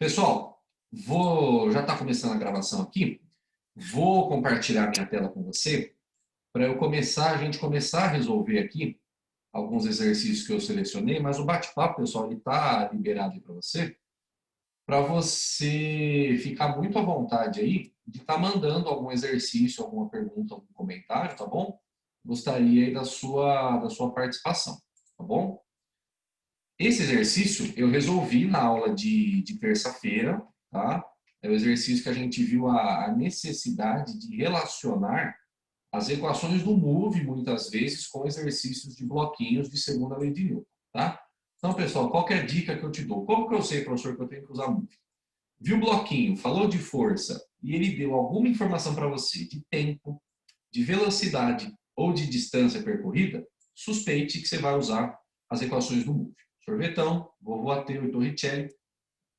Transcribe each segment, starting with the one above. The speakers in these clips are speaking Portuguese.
Pessoal, já está começando a gravação aqui. Vou compartilhar minha tela com você para a gente começar a resolver aqui alguns exercícios que eu selecionei, mas o bate-papo, pessoal, ele está liberado para você ficar muito à vontade aí de estar mandando algum exercício, alguma pergunta, algum comentário, tá bom? Gostaria aí da sua participação, tá bom? Esse exercício eu resolvi na aula de terça-feira, tá? É o exercício que a gente viu a necessidade de relacionar as equações do MOVE, muitas vezes, com exercícios de bloquinhos de segunda lei de Newton, tá? Então, pessoal, qual que é a dica que eu te dou? Como que eu sei, professor, que eu tenho que usar MOVE? Viu o bloquinho, falou de força e ele deu alguma informação para você de tempo, de velocidade ou de distância percorrida, suspeite que você vai usar as equações do MOVE. Sorvetão, vovô ateu e Torricelli,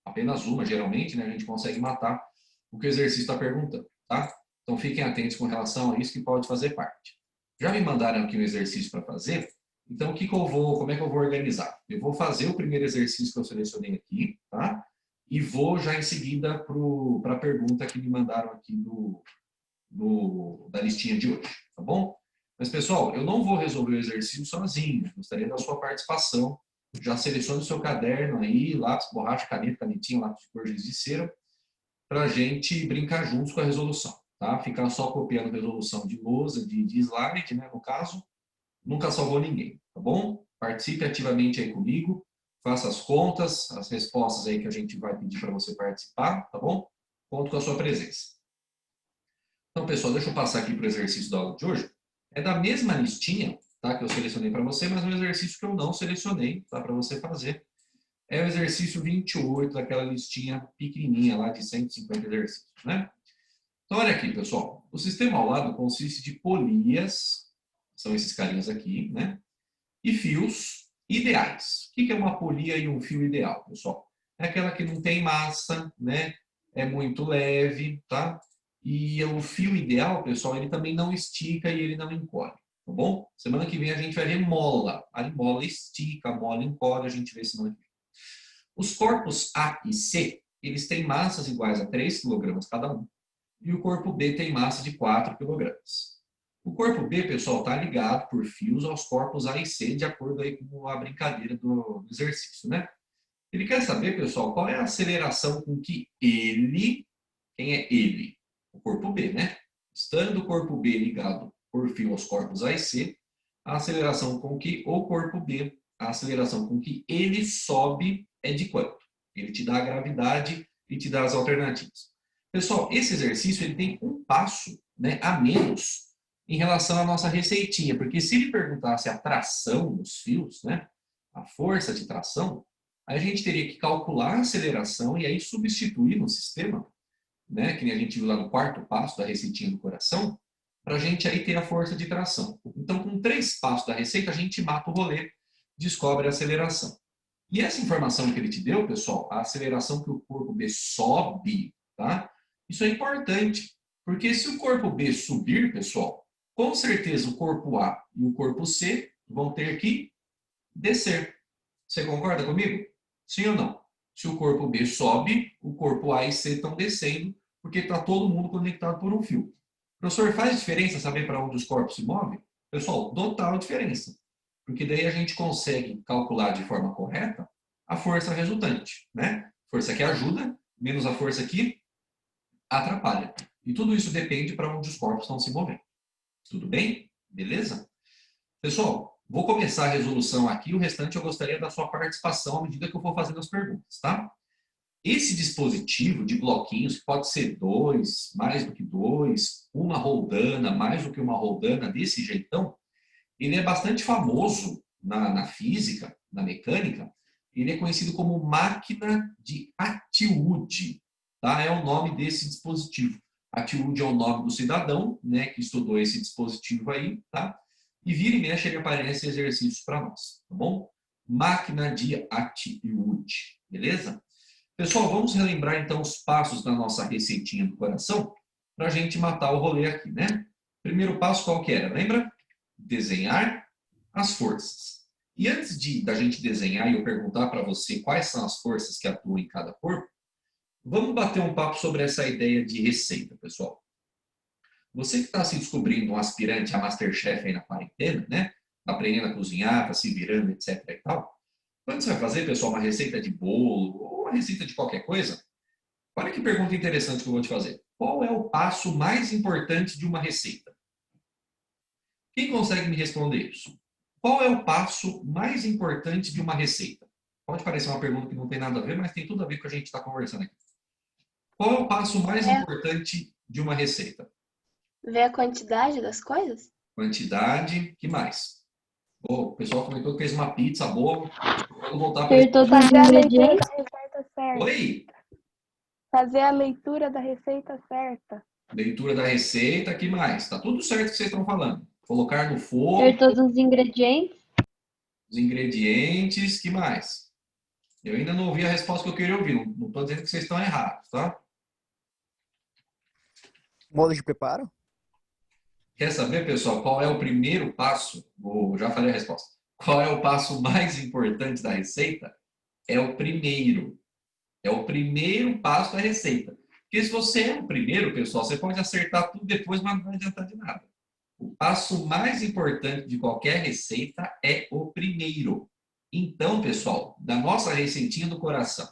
apenas uma, geralmente, né, a gente consegue matar o que o exercício está perguntando, tá? Então fiquem atentos com relação a isso que pode fazer parte. Já me mandaram aqui um exercício para fazer, então como é que eu vou organizar? Eu vou fazer o primeiro exercício que eu selecionei aqui, tá? E vou já em seguida para a pergunta que me mandaram aqui da listinha de hoje, tá bom? Mas, pessoal, eu não vou resolver o exercício sozinho, gostaria da sua participação. Já selecione o seu caderno aí, lápis, borracha, caneta, canetinha, lápis de cor, giz de cera, para a gente brincar juntos com a resolução, tá? Ficar só copiando resolução de lousa, de slide, né, no caso, nunca salvou ninguém, tá bom? Participe ativamente aí comigo, faça as contas, as respostas aí que a gente vai pedir para você participar, tá bom? Conto com a sua presença. Então, pessoal, deixa eu passar aqui para o exercício da aula de hoje. É da mesma listinha, tá, que eu selecionei para você, mas um exercício que eu não selecionei, tá, para você fazer. É o exercício 28 daquela listinha pequenininha lá de 150 exercícios, né? Então, olha aqui, pessoal. O sistema ao lado consiste de polias, são esses carinhas aqui, né? E fios ideais. O que é uma polia e um fio ideal, pessoal? É aquela que não tem massa, né? É muito leve, tá? E o fio ideal, pessoal, ele também não estica e ele não encolhe, tá bom? Semana que vem a gente vai ver mola. A mola estica, a mola encolhe, a gente vê semana que vem. Os corpos A e C, eles têm massas iguais a 3 kg cada um. E o corpo B tem massa de 4 kg. O corpo B, pessoal, está ligado por fios aos corpos A e C, de acordo aí com a brincadeira do exercício, né? Ele quer saber, pessoal, qual é a aceleração com que quem é ele? O corpo B, né? Estando o corpo B ligado por fio aos corpos A e C, a aceleração com que o corpo B, a aceleração com que ele sobe é de quanto? Ele te dá a gravidade e te dá as alternativas. Pessoal, esse exercício ele tem um passo, né, a menos em relação à nossa receitinha, porque se ele perguntasse a tração dos fios, né, a força de tração, a gente teria que calcular a aceleração e aí substituir no sistema, né, que nem a gente viu lá no quarto passo da receitinha do coração, para a gente aí ter a força de tração. Então, com 3 passos da receita, a gente mata o rolê, descobre a aceleração. E essa informação que ele te deu, pessoal, a aceleração que o corpo B sobe, tá? Isso é importante, porque se o corpo B subir, pessoal, com certeza o corpo A e o corpo C vão ter que descer. Você concorda comigo? Sim ou não? Se o corpo B sobe, o corpo A e C estão descendo, porque está todo mundo conectado por um fio. Professor, faz diferença saber para onde os corpos se movem? Pessoal, total diferença. Porque daí a gente consegue calcular de forma correta a força resultante, né? Força que ajuda, menos a força que atrapalha. E tudo isso depende para onde os corpos estão se movendo. Tudo bem? Beleza? Pessoal, vou começar a resolução aqui, o restante eu gostaria da sua participação à medida que eu for fazendo as perguntas, tá? Esse dispositivo de bloquinhos, que pode ser 2, mais do que 2, uma roldana, mais do que uma roldana, desse jeitão, ele é bastante famoso na física, na mecânica. Ele é conhecido como máquina de Atwood, tá? É o nome desse dispositivo. Atwood é o nome do cidadão, né, que estudou esse dispositivo aí, tá? E vira e mexe ele aparece exercícios para nós, tá bom? Máquina de Atwood, beleza? Pessoal, vamos relembrar então os passos da nossa receitinha do coração para a gente matar o rolê aqui, né? Primeiro passo qual que era? Lembra? Desenhar as forças. E antes da gente desenhar e eu perguntar para você quais são as forças que atuam em cada corpo, Vamos bater um papo sobre essa ideia de receita, pessoal. Você que está se descobrindo um aspirante a MasterChef aí na quarentena, né? Tá aprendendo a cozinhar, tá se virando, etc e tal. Quando você vai fazer, pessoal, uma receita de bolo ou uma receita de qualquer coisa, olha que pergunta interessante que eu vou te fazer. Qual é o passo mais importante de uma receita? Quem consegue me responder isso? Qual é o passo mais importante de uma receita? Pode parecer uma pergunta que não tem nada a ver, mas tem tudo a ver com o que a gente está conversando aqui. Qual é o passo mais É importante de uma receita? ver a quantidade das coisas? Quantidade, que mais? O pessoal comentou que fez uma pizza boa. Vamos voltar para Ter esse. todos os Fazer a leitura ingredientes. da receita certa. Oi? Fazer a leitura da receita certa. Leitura da receita, que mais? Tá tudo certo que vocês estão falando. Colocar no Ter fogo, todos os ingredientes. os ingredientes, que mais? Eu ainda não ouvi a resposta que eu queria ouvir. Não estou dizendo que vocês estão errados, tá? Modo de preparo? Quer saber, pessoal, qual é o primeiro passo? Já falei a resposta. Qual é o passo mais importante da receita? É o primeiro. É o primeiro passo da receita. Porque se você é o primeiro, pessoal, você pode acertar tudo depois, mas não vai adiantar de nada. O passo mais importante de qualquer receita é o primeiro. Então, pessoal, da nossa receitinha do coração,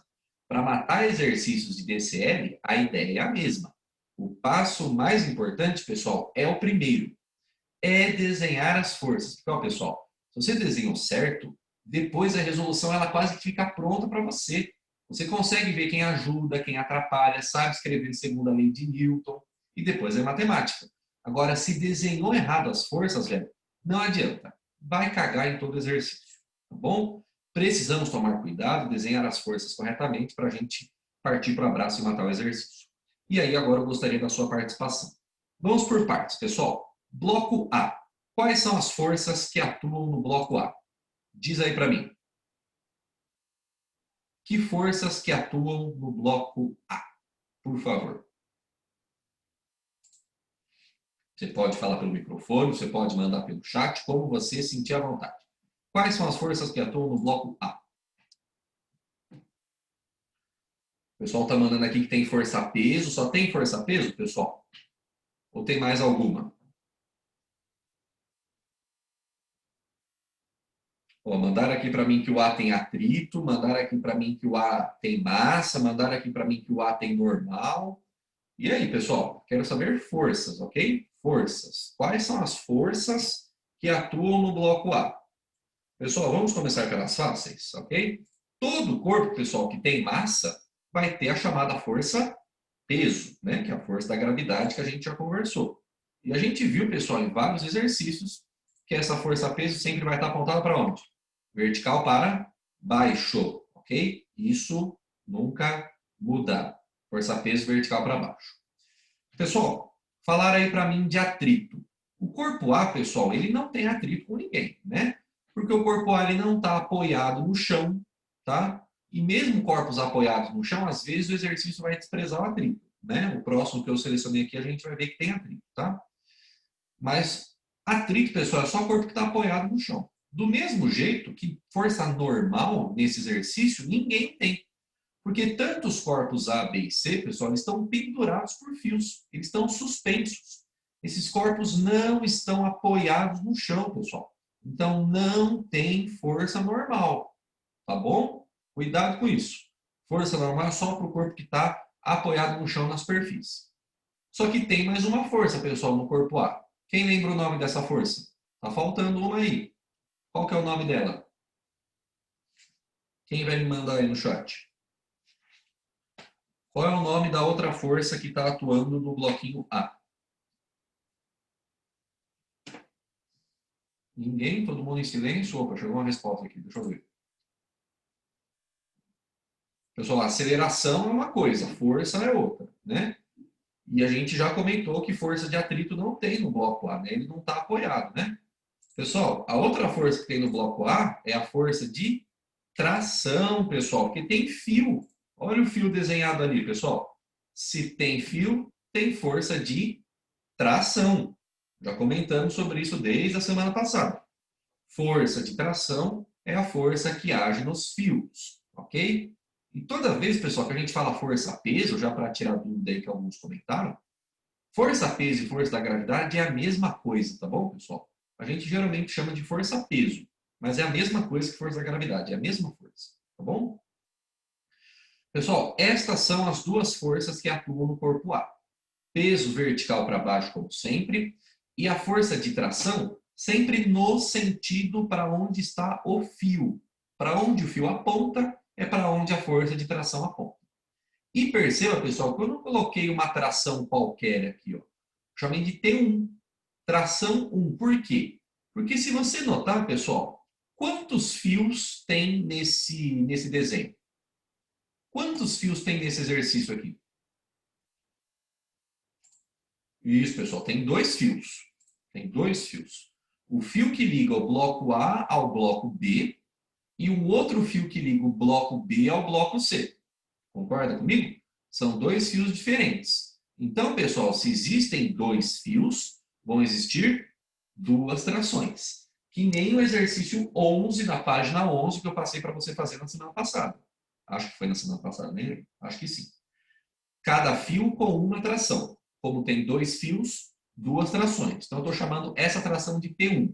para matar exercícios de DCL, a ideia é a mesma. O passo mais importante, pessoal, é o primeiro. É desenhar as forças. Então, pessoal, se você desenhou certo, depois a resolução ela quase que fica pronta para você. Você consegue ver quem ajuda, quem atrapalha, sabe escrever segundo a lei de Newton, e depois é matemática. Agora, se desenhou errado as forças, velho, não adianta. Vai cagar em todo exercício, tá bom? Precisamos tomar cuidado, desenhar as forças corretamente para a gente partir para o abraço e matar o exercício. E aí, agora eu gostaria da sua participação. Vamos por partes, pessoal. Bloco A. Quais são as forças que atuam no bloco A? Diz aí para mim. Que forças que atuam no bloco A? Por favor. Você pode falar pelo microfone, você pode mandar pelo chat, como você sentir à vontade. Quais são as forças que atuam no bloco A? O pessoal está mandando aqui que tem força-peso. Só tem força-peso, pessoal? Ou tem mais alguma? Ó, mandaram aqui para mim que o A tem atrito, mandaram aqui para mim que o A tem massa, mandaram aqui para mim que o A tem normal. E aí, pessoal? Quero saber forças, ok? Forças. Quais são as forças que atuam no bloco A? Pessoal, vamos começar pelas fáceis, ok? Todo corpo, pessoal, que tem massa vai ter a chamada força peso, né? Que é a força da gravidade que a gente já conversou. E a gente viu, pessoal, em vários exercícios, que essa força peso sempre vai estar apontada para onde? Vertical para baixo, ok? Isso nunca muda. Força peso vertical para baixo. Pessoal, falaram aí para mim de atrito. O corpo A, pessoal, ele não tem atrito com ninguém, né? Porque o corpo A ele não está apoiado no chão, tá? E mesmo corpos apoiados no chão, às vezes o exercício vai desprezar o atrito, né? O próximo que eu selecionei aqui, a gente vai ver que tem atrito, tá? Mas atrito, pessoal, é só o corpo que está apoiado no chão. Do mesmo jeito que força normal nesse exercício, ninguém tem. Porque tanto os corpos A, B e C, pessoal, eles estão pendurados por fios. Eles estão suspensos. Esses corpos não estão apoiados no chão, pessoal. Então, não tem força normal. Tá bom? Cuidado com isso. Força normal é só para o corpo que está apoiado no chão na superfície. Só que tem mais uma força, pessoal, no corpo A. Quem lembra o nome dessa força? Tá faltando uma aí. Qual que é o nome dela? Quem vai me mandar aí no chat? Qual é o nome da outra força que está atuando no bloquinho A? Ninguém? Todo mundo em silêncio? Opa, chegou uma resposta aqui, deixa eu ver. Pessoal, aceleração é uma coisa, força é outra, né? E a gente já comentou que força de atrito não tem no bloco A, né? Ele não está apoiado, né? Pessoal, a outra força que tem no bloco A é a força de tração, pessoal, porque tem fio. Olha o fio desenhado ali, pessoal. Se tem fio, tem força de tração. Já comentamos sobre isso desde a semana passada. Força de tração é a força que age nos fios, ok? E toda vez, pessoal, que a gente fala força-peso, já para tirar dúvida aí que alguns comentaram, força-peso e força da gravidade é a mesma coisa, tá bom, pessoal? A gente geralmente chama de força-peso, mas é a mesma coisa que força da gravidade, é a mesma força, tá bom? Pessoal, estas são as duas forças que atuam no corpo A. Peso vertical para baixo, como sempre, e a força de tração sempre no sentido para onde está o fio. Para onde o fio aponta, é para onde a força de tração aponta. E perceba, pessoal, que eu não coloquei uma tração qualquer aqui, ó. Chamei de T1. Tração 1. Por quê? Porque se você notar, pessoal, quantos fios tem nesse desenho? Quantos fios tem nesse exercício aqui? Isso, pessoal, tem 2 fios. Tem 2 fios. O fio que liga o bloco A ao bloco B e o outro fio que liga o bloco B ao bloco C. Concorda comigo? São 2 fios diferentes. Então, pessoal, se existem 2 fios, vão existir 2 trações. Que nem o exercício 11, na página 11, que eu passei para você fazer na semana passada. Acho que foi na semana passada, né? Acho que sim. Cada fio com uma tração. Como tem 2 fios, 2 trações. Então, eu estou chamando essa tração de T1.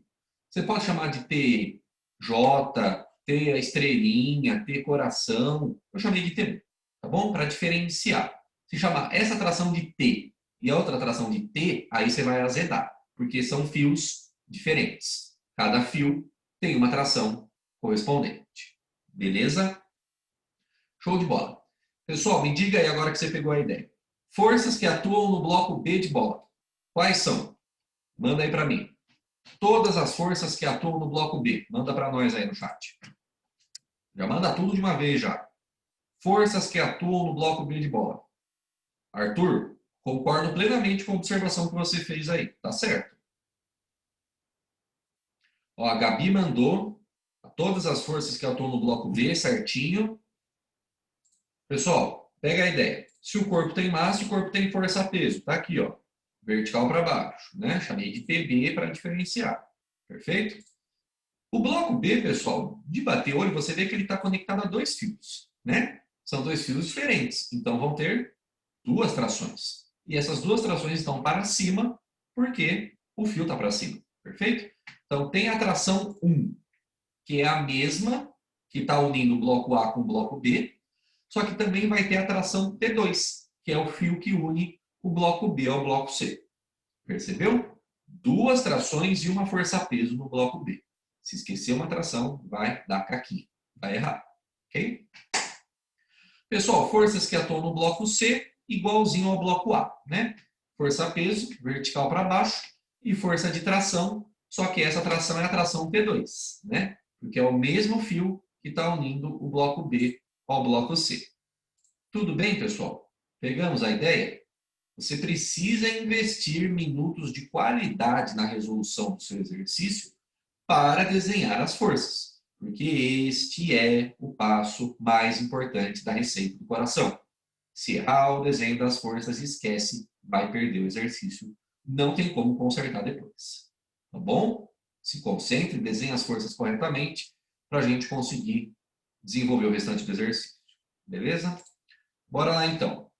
Você pode chamar de TJ, T a estrelinha, T coração. Eu chamei de T1, tá bom? Para diferenciar. Se chamar essa tração de T e a outra tração de T, aí você vai azedar, porque são fios diferentes. Cada fio tem uma tração correspondente. Beleza? Show de bola. Pessoal, me diga aí agora que você pegou a ideia. Forças que atuam no bloco B de bola. Quais são? Manda aí para mim. Todas as forças que atuam no bloco B. Manda para nós aí no chat. Já manda tudo de uma vez já. Forças que atuam no bloco B de bola. Arthur, concordo plenamente com a observação que você fez aí. Tá certo. Ó, a Gabi mandou todas as forças que atuam no bloco B, certinho. Pessoal, pega a ideia. Se o corpo tem massa, o corpo tem força-peso. Tá aqui, ó. Vertical para baixo, né? Chamei de TB para diferenciar. Perfeito? O bloco B, pessoal, de bater olho, você vê que ele está conectado a 2 fios, né? São 2 fios diferentes. Então, vão ter 2 trações. E essas 2 trações estão para cima, porque o fio está para cima. Perfeito? Então, tem a tração 1, que é a mesma que está unindo o bloco A com o bloco B, só que também vai ter a tração T2, que é o fio que une o bloco B ao bloco C. Percebeu? 2 trações e uma força-peso no bloco B. Se esquecer uma tração, vai dar caqui. Vai errar. Ok? Pessoal, forças que atuam no bloco C, igualzinho ao bloco A, né? Força-peso, vertical para baixo, e força de tração, só que essa tração é a tração T2, né? Porque é o mesmo fio que está unindo o bloco B ao bloco C. Tudo bem, pessoal? Pegamos a ideia? Você precisa investir minutos de qualidade na resolução do seu exercício para desenhar as forças, porque este é o passo mais importante da receita do coração. Se errar o desenho das forças, esquece, vai perder o exercício. Não tem como consertar depois. Tá bom? Se concentre, desenhe as forças corretamente para a gente conseguir desenvolver o restante do exercício. Beleza? Bora lá então.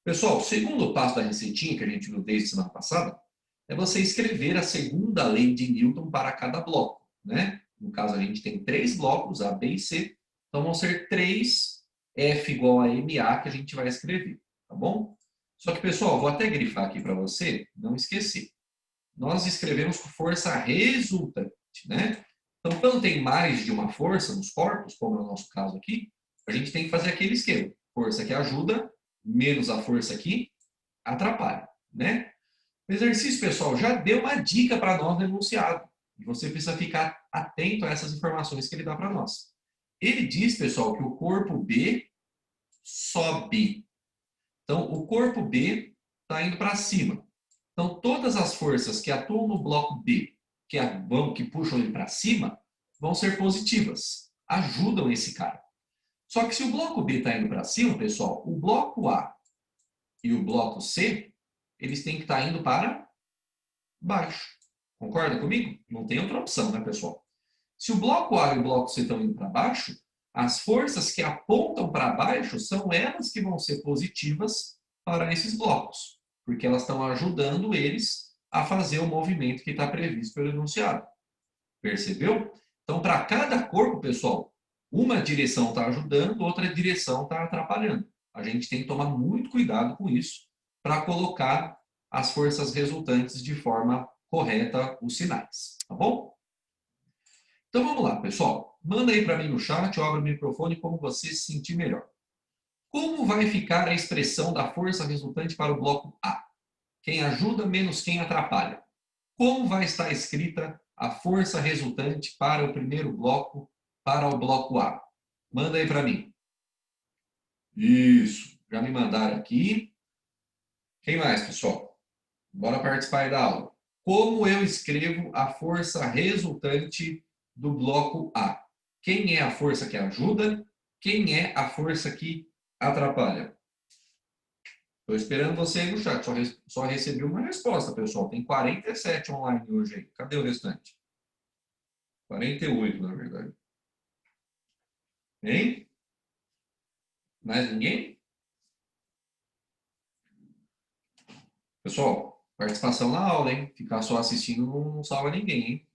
Pessoal, o segundo passo da receitinha que a gente viu desde semana passada é você escrever a segunda lei de Newton para cada bloco, né? No caso, a gente tem 3 blocos, A, B e C. Então, vão ser 3 F igual a MA que a gente vai escrever, tá bom? Só que, pessoal, vou até grifar aqui para você não esquecer. Nós escrevemos com força resultante, né? Então, quando tem mais de uma força nos corpos, como é o nosso caso aqui, a gente tem que fazer aquele esquema. Força que ajuda, menos a força que atrapalha, né? O exercício, pessoal, já deu uma dica para nós no enunciado. E você precisa ficar atento a essas informações que ele dá para nós. Ele diz, pessoal, que o corpo B sobe. Então, o corpo B está indo para cima. Então, todas as forças que atuam no bloco B, que puxam ele para cima, vão ser positivas. Ajudam esse cara. Só que se o bloco B está indo para cima, pessoal, o bloco A e o bloco C, eles têm que estar indo para baixo. Concorda comigo? Não tem outra opção, né, pessoal? Se o bloco A e o bloco C estão indo para baixo, as forças que apontam para baixo são elas que vão ser positivas para esses blocos, porque elas estão ajudando eles a fazer o movimento que está previsto pelo enunciado. Percebeu? Então, para cada corpo, pessoal, uma direção está ajudando, outra direção está atrapalhando. A gente tem que tomar muito cuidado com isso para colocar as forças resultantes de forma correta, os sinais, tá bom? Então vamos lá, pessoal. Manda aí para mim no chat, eu abro o microfone como você se sentir melhor. Como vai ficar a expressão da força resultante para o bloco A? Quem ajuda menos quem atrapalha. Como vai estar escrita a força resultante para o primeiro bloco, para o bloco A? Manda aí para mim. Isso, já me mandaram aqui. Quem mais, pessoal? Bora participar aí da aula. Como eu escrevo a força resultante do bloco A? Quem é a força que ajuda? Quem é a força que atrapalha? Estou esperando você aí no chat. Só recebi uma resposta, pessoal. Tem 47 online hoje aí. Cadê o restante? 48, na verdade. Hein? Mais ninguém? Pessoal, participação na aula, hein? Ficar só assistindo não salva ninguém, hein?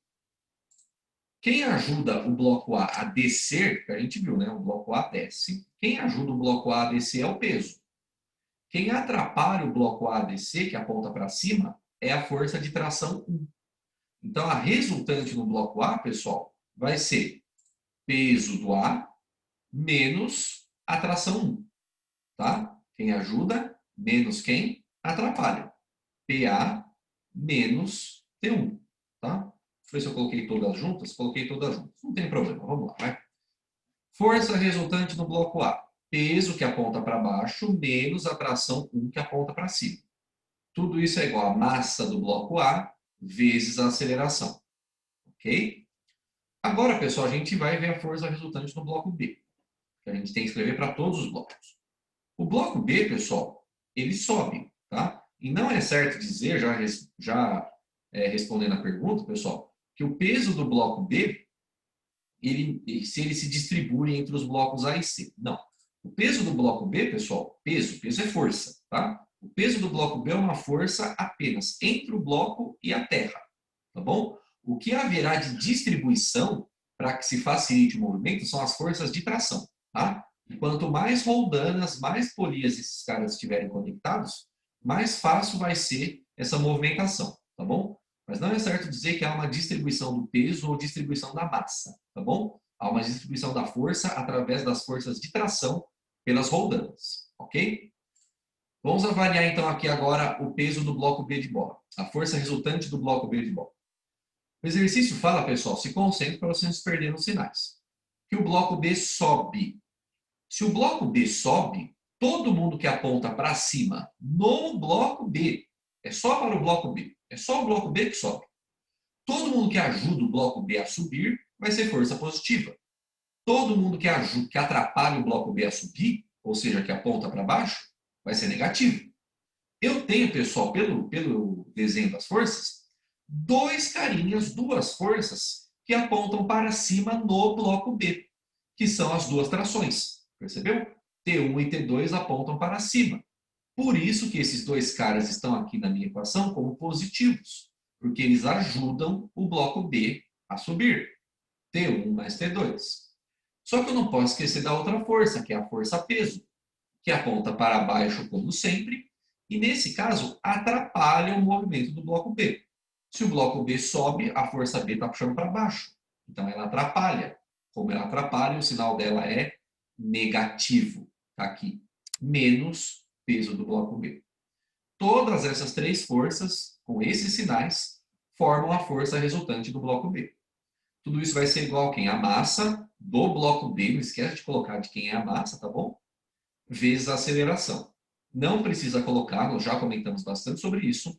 Quem ajuda o bloco A a descer, que a gente viu, né? O bloco A desce. Quem ajuda o bloco A a descer é o peso. Quem atrapalha o bloco A a descer, que aponta para cima, é a força de tração 1. Então, a resultante no bloco A, pessoal, vai ser peso do A menos a tração 1. Tá? Quem ajuda menos quem atrapalha. PA menos T1. Tá? Deixa eu ver se eu coloquei todas juntas. Coloquei todas juntas. Não tem problema. Vamos lá. Vai. Força resultante no bloco A. Peso que aponta para baixo menos a tração 1 que aponta para cima. Tudo isso é igual a massa do bloco A vezes a aceleração. Ok? Agora, pessoal, a gente vai ver a força resultante no bloco B. Que a gente tem que escrever para todos os blocos. O bloco B, pessoal, ele sobe. Tá? E não é certo dizer, respondendo a pergunta, pessoal, que o peso do bloco B, se ele se distribui entre os blocos A e C. Não. O peso do bloco B, pessoal, peso é força, tá? O peso do bloco B é uma força apenas entre o bloco e a terra, tá bom? O que haverá de distribuição para que se facilite o movimento são as forças de tração, tá? E quanto mais roldanas, mais polias esses caras estiverem conectados, mais fácil vai ser essa movimentação, tá bom? Mas não é certo dizer que há uma distribuição do peso ou distribuição da massa, tá bom? Há uma distribuição da força através das forças de tração pelas roldanas, ok? Vamos avaliar então aqui agora o peso do bloco B de bola, a força resultante do bloco B de bola. O exercício fala, pessoal, se concentre para você não se perder nos sinais, que o bloco B sobe. Se o bloco B sobe, todo mundo que aponta para cima no bloco B, é só para o bloco B, é só o bloco B que sobe. Todo mundo que ajuda o bloco B a subir vai ser força positiva. Todo mundo que atrapalha o bloco B a subir, ou seja, que aponta para baixo, vai ser negativo. Eu tenho, pessoal, pelo desenho das forças, duas forças que apontam para cima no bloco B, que são as duas trações. Percebeu? T1 e T2 apontam para cima. Por isso que esses dois caras estão aqui na minha equação como positivos, porque eles ajudam o bloco B a subir. T1 mais T2. Só que eu não posso esquecer da outra força, que é a força peso, que aponta para baixo como sempre, e nesse caso atrapalha o movimento do bloco B. Se o bloco B sobe, a força B está puxando para baixo. Então ela atrapalha. Como ela atrapalha, o sinal dela é negativo. Está aqui. Menos peso do bloco B. Todas essas três forças, com esses sinais, formam a força resultante do bloco B. Tudo isso vai ser igual a quem? A massa do bloco B, não esquece de colocar de quem é a massa, tá bom? Vezes a aceleração. Não precisa colocar, nós já comentamos bastante sobre isso,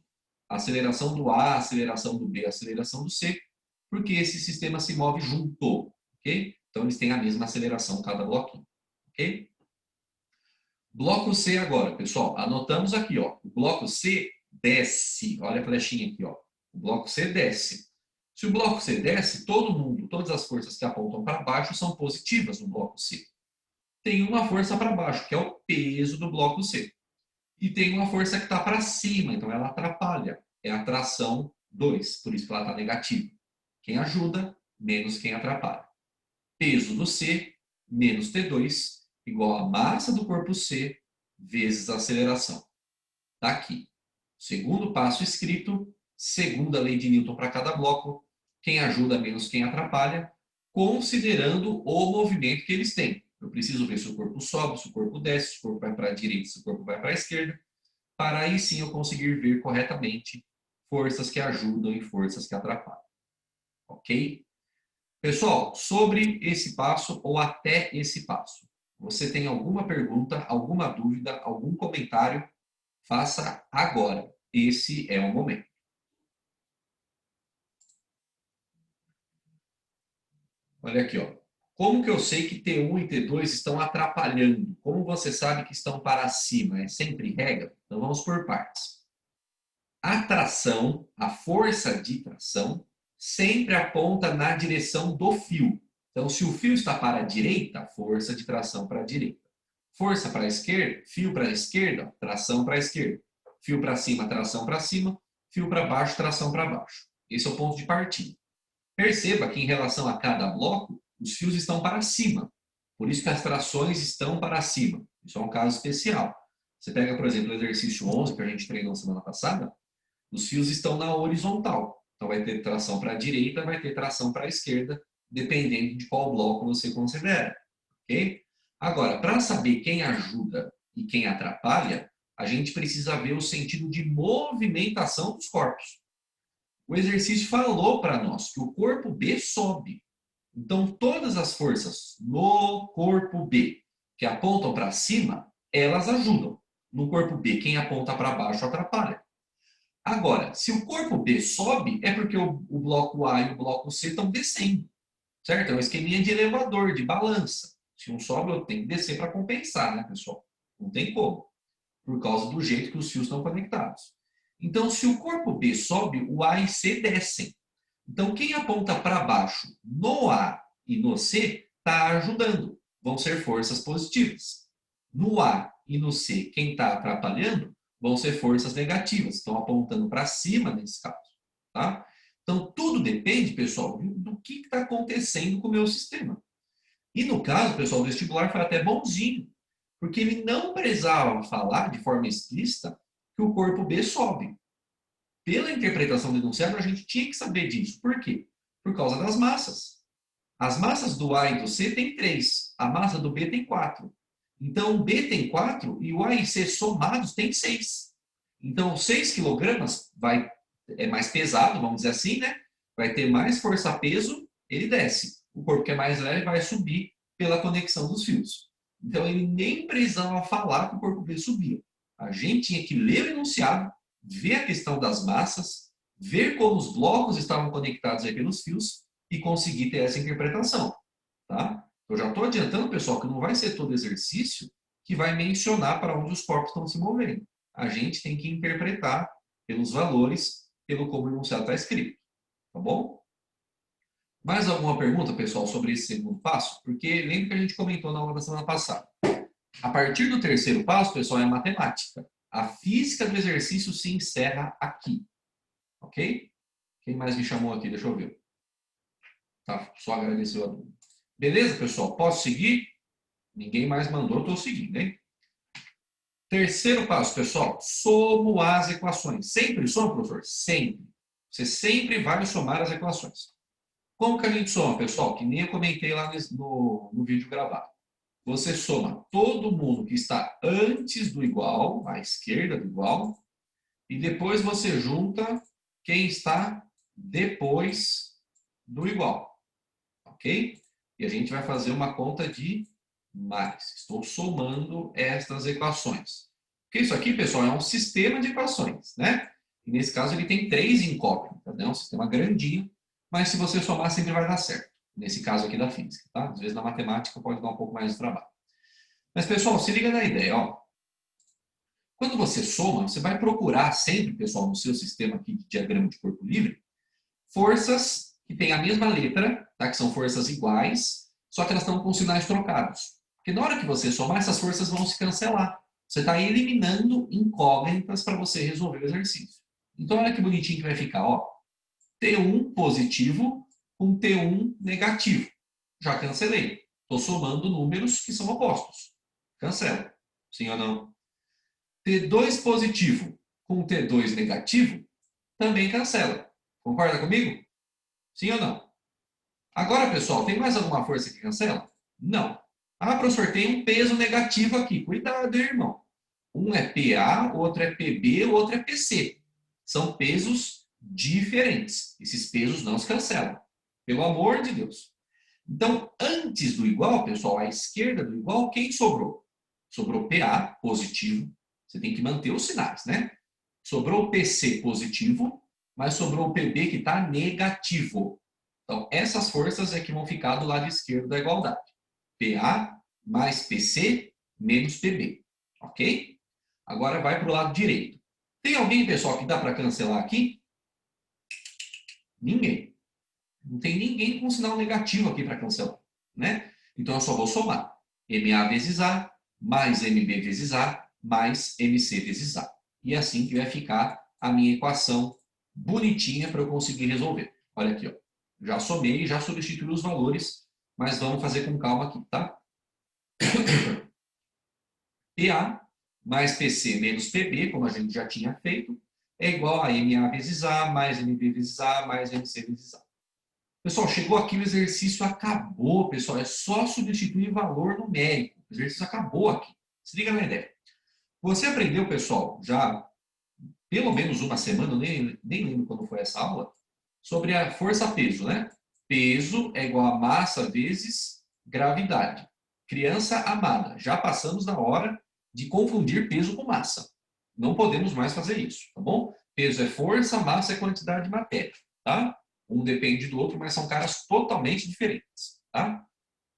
a aceleração do A, a aceleração do B, a aceleração do C, porque esse sistema se move junto, ok? Então eles têm a mesma aceleração cada bloquinho, ok? Bloco C agora, pessoal, anotamos aqui, ó. O bloco C desce, olha a flechinha aqui, ó. O bloco C desce. Se o bloco C desce, todo mundo, todas as forças que apontam para baixo são positivas no bloco C. Tem uma força para baixo, que é o peso do bloco C. E tem uma força que está para cima, então ela atrapalha. É a tração 2, por isso que ela está negativa. Quem ajuda, menos quem atrapalha. Peso do C menos T2 igual a massa do corpo C vezes a aceleração. Está aqui. Segundo passo escrito, segunda lei de Newton para cada bloco, quem ajuda menos quem atrapalha, considerando o movimento que eles têm. Eu preciso ver se o corpo sobe, se o corpo desce, se o corpo vai para a direita, se o corpo vai para a esquerda, para aí sim eu conseguir ver corretamente forças que ajudam e forças que atrapalham. Ok? Pessoal, sobre esse passo ou até esse passo, você tem alguma pergunta, alguma dúvida, algum comentário? Faça agora. Esse é o momento. Olha aqui, ó. Como que eu sei que T1 e T2 estão atrapalhando? Como você sabe que estão para cima? É sempre regra? Então vamos por partes. A tração, a força de tração, sempre aponta na direção do fio. Então, se o fio está para a direita, força de tração para a direita. Força para a esquerda, fio para a esquerda, tração para a esquerda. Fio para cima, tração para cima. Fio para baixo, tração para baixo. Esse é o ponto de partida. Perceba que em relação a cada bloco, os fios estão para cima. Por isso que as trações estão para cima. Isso é um caso especial. Você pega, por exemplo, o exercício 11, que a gente treinou semana passada, os fios estão na horizontal. Então vai ter tração para a direita, vai ter tração para a esquerda, dependendo de qual bloco você considera. Ok? Agora, para saber quem ajuda e quem atrapalha, a gente precisa ver o sentido de movimentação dos corpos. O exercício falou para nós que o corpo B sobe. Então, todas as forças no corpo B que apontam para cima, elas ajudam. No corpo B, quem aponta para baixo atrapalha. Agora, se o corpo B sobe, é porque o bloco A e o bloco C estão descendo. Certo? É um esqueminha de elevador, de balança. Se um sobe, eu tenho que descer para compensar, né, pessoal? Não tem como. Por causa do jeito que os fios estão conectados. Então, se o corpo B sobe, o A e C descem. Então, quem aponta para baixo no A e no C está ajudando. Vão ser forças positivas. No A e no C, quem está atrapalhando vão ser forças negativas. Estão apontando para cima nesse caso. Tá? Então, tudo depende, pessoal, do que está acontecendo com o meu sistema. E no caso, pessoal, o vestibular foi até bonzinho, porque ele não precisava falar de forma explícita que o corpo B sobe. Pela interpretação do enunciado, a gente tinha que saber disso. Por quê? Por causa das massas. As massas do A e do C têm 3, a massa do B tem 4. Então, o B tem 4 e o A e C somados têm 6. Então, 6 quilogramas é mais pesado, vamos dizer assim, né? Vai ter mais força-peso, ele desce. O corpo que é mais leve vai subir pela conexão dos fios. Então, ele nem precisava falar que o corpo B subia. A gente tinha que ler o enunciado, ver a questão das massas, ver como os blocos estavam conectados aí pelos fios e conseguir ter essa interpretação. Tá? Eu já estou adiantando, pessoal, que não vai ser todo exercício que vai mencionar para onde os corpos estão se movendo. A gente tem que interpretar pelos valores, pelo como o enunciado está escrito. Tá bom? Mais alguma pergunta, pessoal, sobre esse segundo passo? Porque lembra que a gente comentou na aula da semana passada. A partir do terceiro passo, pessoal, é matemática. A física do exercício se encerra aqui. Ok? Quem mais me chamou aqui? Deixa eu ver. Tá, só agradeceu a dúvida. Beleza, pessoal? Posso seguir? Ninguém mais mandou, estou seguindo, hein? Terceiro passo, pessoal. Somo as equações. Sempre soma, professor? Sempre. Você sempre vai somar as equações. Como que a gente soma, pessoal? Que nem eu comentei lá no vídeo gravado. Você soma todo mundo que está antes do igual, à esquerda do igual, e depois você junta quem está depois do igual. Ok? E a gente vai fazer uma conta de mais. Estou somando estas equações. Porque isso aqui, pessoal, é um sistema de equações, né? E nesse caso ele tem 3 incógnitas, né? Um sistema grandinho, mas se você somar sempre vai dar certo. Nesse caso aqui da física, tá? Às vezes na matemática pode dar um pouco mais de trabalho. Mas, pessoal, se liga na ideia, ó. Quando você soma, você vai procurar sempre, pessoal, no seu sistema aqui de diagrama de corpo livre, forças que tem a mesma letra, tá? Que são forças iguais, só que elas estão com sinais trocados. Porque na hora que você somar, essas forças vão se cancelar. Você está eliminando incógnitas para você resolver o exercício. Então, olha que bonitinho que vai ficar. Ó. T1 positivo com T1 negativo. Já cancelei. Estou somando números que são opostos. Cancela. Sim ou não? T2 positivo com T2 negativo também cancela. Concorda comigo? Sim ou não? Agora, pessoal, tem mais alguma força que cancela? Não. Ah, professor, tem um peso negativo aqui. Cuidado, irmão. Um é PA, outro é PB, o outro é PC. São pesos diferentes. Esses pesos não se cancelam. Pelo amor de Deus. Então, antes do igual, pessoal, à esquerda do igual, quem sobrou? Sobrou PA, positivo. Você tem que manter os sinais, né? Sobrou o PC positivo, mas sobrou o PB que está negativo. Então, essas forças é que vão ficar do lado esquerdo da igualdade. PA mais PC menos PB. Ok? Agora vai para o lado direito. Tem alguém, pessoal, que dá para cancelar aqui? Ninguém. Não tem ninguém com sinal negativo aqui para cancelar. Né? Então, eu só vou somar. MA vezes A, mais MB vezes A, mais MC vezes A. E é assim que vai ficar a minha equação bonitinha para eu conseguir resolver. Olha aqui, ó. Já somei, já substituí os valores, mas vamos fazer com calma aqui, tá? PA mais PC menos PB, como a gente já tinha feito, é igual a MA vezes A, mais MB vezes A, mais MC vezes A. Pessoal, chegou aqui, o exercício acabou, pessoal. É só substituir valor numérico. O exercício acabou aqui. Se liga na ideia. Você aprendeu, pessoal, já pelo menos uma semana, eu nem lembro quando foi essa aula, sobre a força-peso, né? Peso é igual a massa vezes gravidade. Criança amada, já passamos da hora de confundir peso com massa. Não podemos mais fazer isso, tá bom? Peso é força, massa é quantidade de matéria, tá? Um depende do outro, mas são caras totalmente diferentes, tá?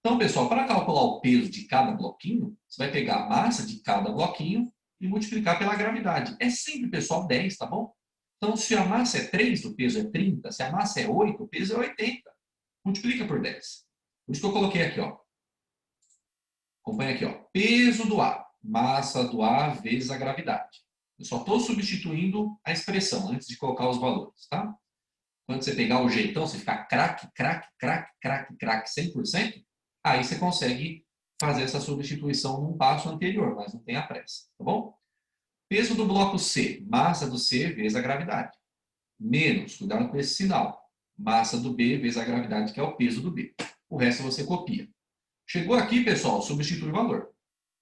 Então, pessoal, para calcular o peso de cada bloquinho, você vai pegar a massa de cada bloquinho e multiplicar pela gravidade. É sempre, pessoal, 10, tá bom? Então, se a massa é 3, o peso é 30. Se a massa é 8, o peso é 80. Multiplica por 10. Por isso que eu coloquei aqui, ó. Acompanha aqui, ó. Peso do A. Massa do A vezes a gravidade. Eu só estou substituindo a expressão antes de colocar os valores, tá? Quando você pegar o jeitão, você ficar craque, craque, craque, craque, craque 100%, aí você consegue fazer essa substituição num passo anterior, mas não tenha pressa, tá bom? Peso do bloco C, massa do C vezes a gravidade. Menos, cuidado com esse sinal, massa do B vezes a gravidade, que é o peso do B. O resto você copia. Chegou aqui, pessoal, substitui o valor.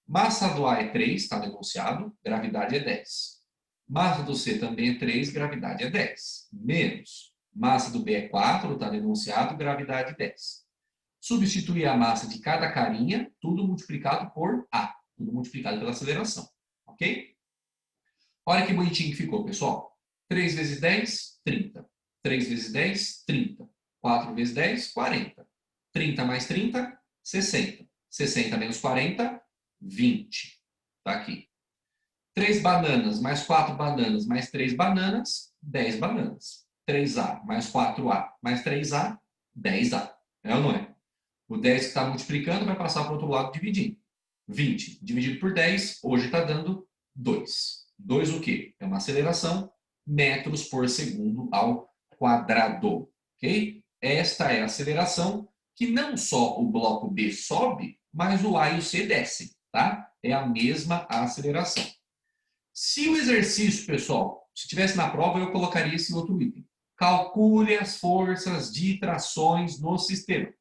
Massa do A é 3, está denunciado, gravidade é 10. Massa do C também é 3, gravidade é 10. Menos, massa do B é 4, está denunciado, gravidade 10. Substituir a massa de cada carinha, tudo multiplicado por A, tudo multiplicado pela aceleração, ok? Olha que bonitinho que ficou, pessoal. 3 vezes 10, 30. 3 vezes 10, 30. 4 vezes 10, 40. 30 mais 30, 60. 60 menos 40, 20. Tá aqui. 3 bananas mais 4 bananas mais 3 bananas, 10 bananas. 3A mais 4A mais 3A, 10A. É ou não é? O 10 que está multiplicando vai passar para o outro lado dividindo. 20 dividido por 10, hoje está dando 2. 2 o quê? É uma aceleração, metros por segundo ao quadrado. Ok? Esta é a aceleração que não só o bloco B sobe, mas o A e o C descem. Tá? É a mesma aceleração. Se o exercício, pessoal, se tivesse na prova, eu colocaria esse outro item. Calcule as forças de trações no sistema.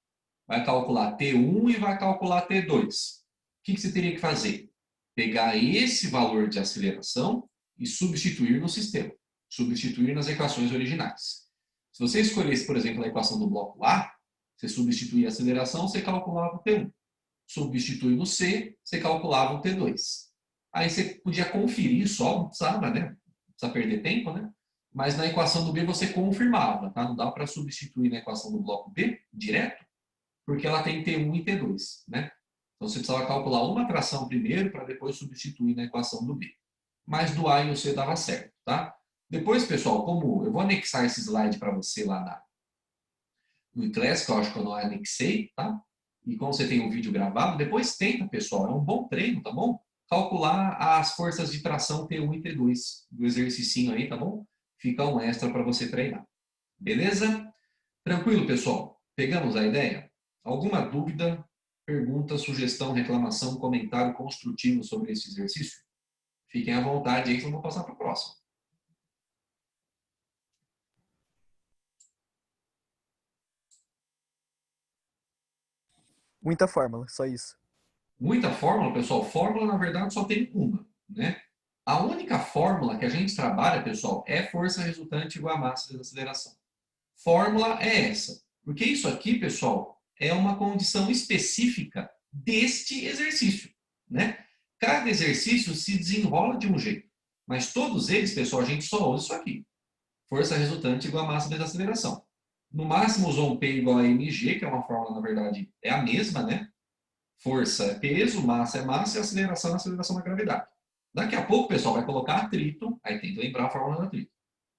Vai calcular T1 e vai calcular T2. O que você teria que fazer? Pegar esse valor de aceleração e substituir no sistema. Substituir nas equações originais. Se você escolhesse, por exemplo, a equação do bloco A, você substituía a aceleração, você calculava o T1. Substitui no C, você calculava o T2. Aí você podia conferir só, não precisava, né? Não precisa perder tempo, né? Mas na equação do B você confirmava, tá? Não dá para substituir na equação do bloco B direto, porque ela tem T1 e T2, né? Então você precisava calcular uma tração primeiro para depois substituir na equação do B. Mas do A e o C dava certo, tá? Depois, pessoal, como eu vou anexar esse slide para você lá no Classic, eu acho que eu não anexei, tá? E como você tem um vídeo gravado, depois tenta, pessoal. É um bom treino, tá bom? Calcular as forças de tração T1 e T2 do exercicinho aí, tá bom? Fica um extra para você treinar. Beleza? Tranquilo, pessoal? Pegamos a ideia? Alguma dúvida, pergunta, sugestão, reclamação, comentário construtivo sobre esse exercício? Fiquem à vontade aí que eu vou passar para o próximo. Muita fórmula, só isso. Muita fórmula, pessoal. Fórmula, na verdade, só tem uma, né? A única fórmula que a gente trabalha, pessoal, é força resultante igual a massa vezes aceleração. Fórmula é essa. Porque isso aqui, pessoal, é uma condição específica deste exercício, né? Cada exercício se desenrola de um jeito. Mas todos eles, pessoal, a gente só usa isso aqui. Força resultante igual a massa vezes aceleração. No máximo, usou um P igual a mg, que é uma fórmula, na verdade, é a mesma, né? Força é peso, massa é massa e aceleração é aceleração da gravidade. Daqui a pouco, pessoal, vai colocar atrito, aí tem que lembrar a fórmula do atrito.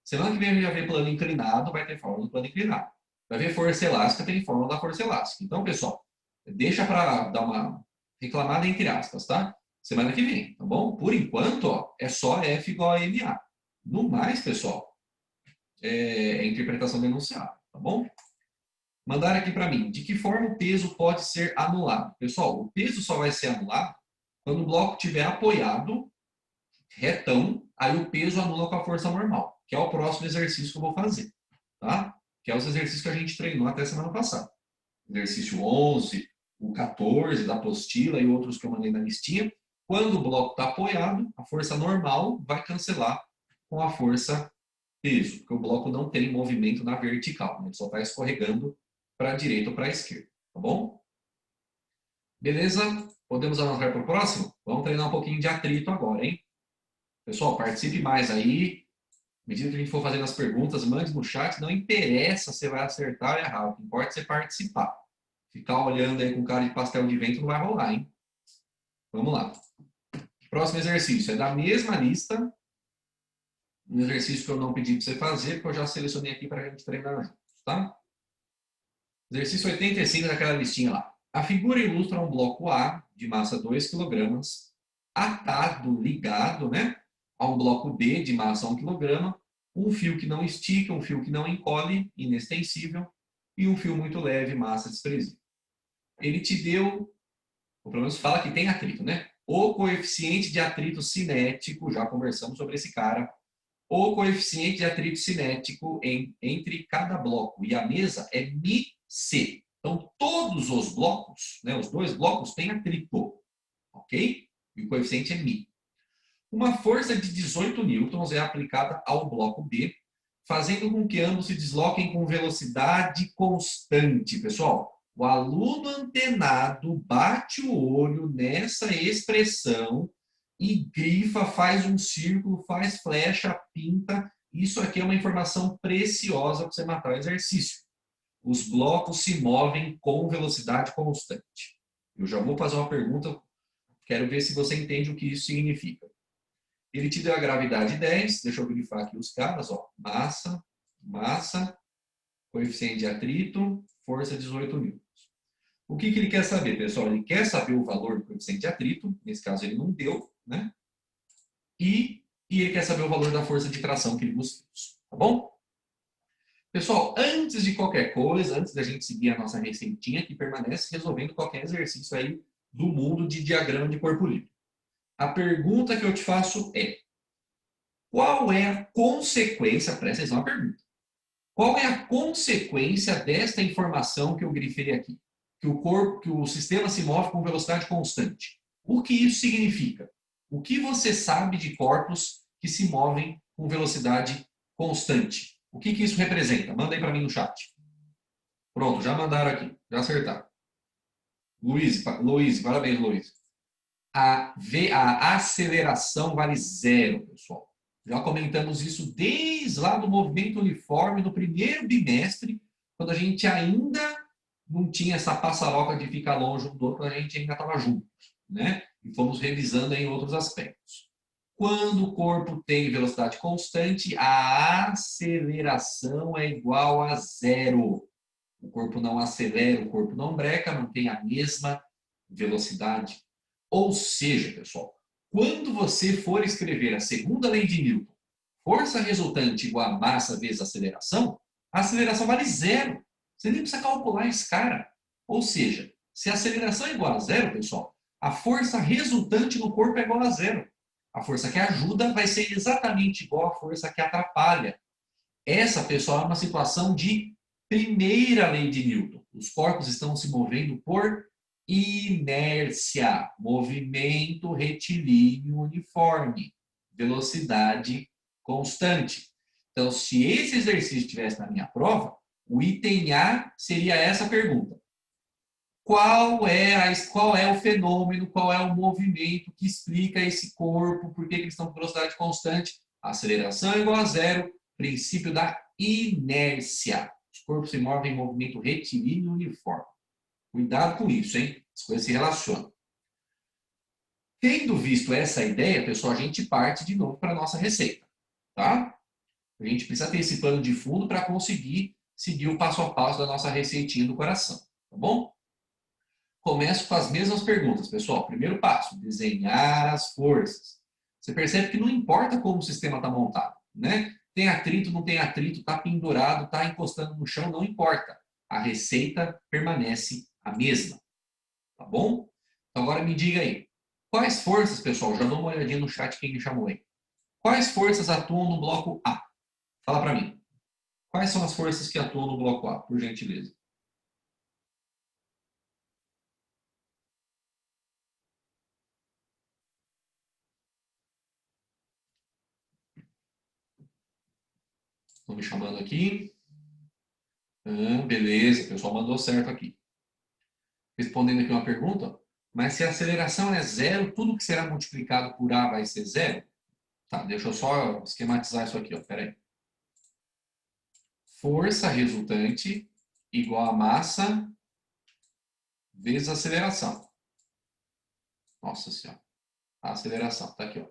Semana que vem a gente vai ver plano inclinado, vai ter fórmula do plano inclinado. Vai ver força elástica, tem fórmula da força elástica. Então, pessoal, deixa para dar uma reclamada entre aspas, tá? Semana que vem, tá bom? Por enquanto, ó, é só F igual a MA. No mais, pessoal, é interpretação do enunciado, tá bom? Mandaram aqui para mim, de que forma o peso pode ser anulado? Pessoal, o peso só vai ser anulado quando o bloco estiver apoiado, retão, aí o peso anula com a força normal, que é o próximo exercício que eu vou fazer, tá? Que é os exercícios que a gente treinou até semana passada. Exercício 11, o 14 da apostila e outros que eu mandei na listinha. Quando o bloco está apoiado, a força normal vai cancelar com a força peso, porque o bloco não tem movimento na vertical, né? Ele só está escorregando para a direita ou para a esquerda, tá bom? Beleza? Podemos avançar para o próximo? Vamos treinar um pouquinho de atrito agora, hein? Pessoal, participe mais aí. À medida que a gente for fazendo as perguntas, mande no chat. Não interessa se você vai acertar ou errar. O que importa é você participar. Ficar olhando aí com cara de pastel de vento não vai rolar, hein? Vamos lá. Próximo exercício é da mesma lista. Um exercício que eu não pedi para você fazer, porque eu já selecionei aqui para a gente treinar juntos, tá? Exercício 85 daquela listinha lá. A figura ilustra um bloco A de massa 2 kg, atado, ligado, né, a um bloco B de massa 1 kg, um fio que não estica, um fio que não encolhe, inextensível, e um fio muito leve, massa desprezível. Ele te deu, ou pelo menos fala que tem atrito, né? O coeficiente de atrito cinético, já conversamos sobre esse cara, o coeficiente de atrito cinético entre cada bloco e a mesa é μc. Então, todos os blocos, né, os dois blocos, têm atrito, ok? E o coeficiente é μ. Uma força de 18 newtons é aplicada ao bloco B, fazendo com que ambos se desloquem com velocidade constante. Pessoal, o aluno antenado bate o olho nessa expressão e grifa, faz um círculo, faz flecha, pinta. Isso aqui é uma informação preciosa para você matar o exercício. Os blocos se movem com velocidade constante. Eu já vou fazer uma pergunta, quero ver se você entende o que isso significa. Ele te deu a gravidade 10, deixa eu grifar aqui os caras, ó. Massa, massa, coeficiente de atrito, força 18 newtons. O que ele quer saber, pessoal? Ele quer saber o valor do coeficiente de atrito, nesse caso ele não deu, né? E ele quer saber o valor da força de tração que ele buscou, tá bom? Pessoal, antes de qualquer coisa, antes da gente seguir a nossa receitinha, que permanece resolvendo qualquer exercício aí do mundo de diagrama de corpo livre. A pergunta que eu te faço é: qual é a consequência, presta atenção na pergunta, qual é a consequência desta informação que eu grifei aqui? Que o sistema se move com velocidade constante. O que isso significa? O que você sabe de corpos que se movem com velocidade constante? O que isso representa? Manda aí para mim no chat. Pronto, já mandaram aqui, já acertaram. Luiz, parabéns, Luiz. A aceleração vale 0, pessoal. Já comentamos isso desde lá do movimento uniforme, no primeiro bimestre, quando a gente ainda não tinha essa passaroca de ficar longe um do outro, a gente ainda estava junto, né? E fomos revisando em outros aspectos. Quando o corpo tem velocidade constante, a aceleração é igual a 0. O corpo não acelera, o corpo não breca, não tem a mesma velocidade. Ou seja, pessoal, quando você for escrever a segunda lei de Newton, força resultante igual a massa vezes aceleração, a aceleração vale zero. Você nem precisa calcular esse cara. Ou seja, se a aceleração é igual a zero, pessoal, a força resultante no corpo é igual a zero. A força que ajuda vai ser exatamente igual à força que atrapalha. Essa, pessoal, é uma situação de primeira lei de Newton. Os corpos estão se movendo por inércia, movimento retilíneo uniforme, velocidade constante. Então, se esse exercício estivesse na minha prova, o item A seria essa pergunta. Qual é o fenômeno, qual é o movimento que explica esse corpo, por que eles estão com velocidade constante? A aceleração é igual a zero, princípio da inércia. Os corpos se movem em movimento retilíneo uniforme. Cuidado com isso, hein? As coisas se relacionam. Tendo visto essa ideia, pessoal, a gente parte de novo para a nossa receita, tá? A gente precisa ter esse plano de fundo para conseguir seguir o passo a passo da nossa receitinha do coração, tá bom? Começo com as mesmas perguntas, pessoal. Primeiro passo, desenhar as forças. Você percebe que não importa como o sistema está montado, né? Tem atrito, não tem atrito, está pendurado, está encostando no chão, não importa. A receita permanece a mesma, tá bom? Então agora me diga aí, quais forças, pessoal, já dou uma olhadinha no chat quem me chamou aí. Quais forças atuam no bloco A? Fala para mim. Quais são as forças que atuam no bloco A, por gentileza? Estão me chamando aqui. Beleza, o pessoal mandou certo aqui. Respondendo aqui uma pergunta, mas se a aceleração é zero, tudo que será multiplicado por A vai ser zero? Tá, deixa eu só esquematizar isso aqui, ó. Pera aí. Força resultante igual a massa vezes aceleração. Nossa senhora. A aceleração, tá aqui, ó.